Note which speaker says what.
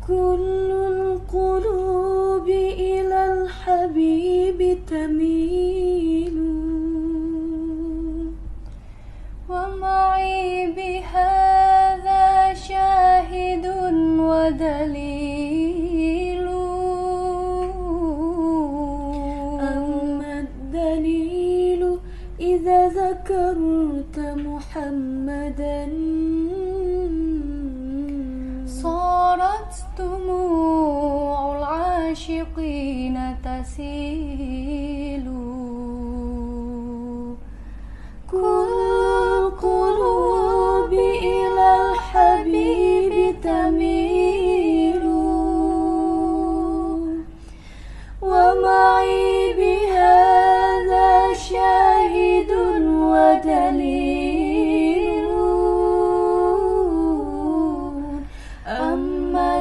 Speaker 1: كل القلوب إلى الحبيب تميل، ومعي بهذا شاهد ودليل. أما الدليل إذا ذكرت محمدا صارت دموع العاشقين تسيل.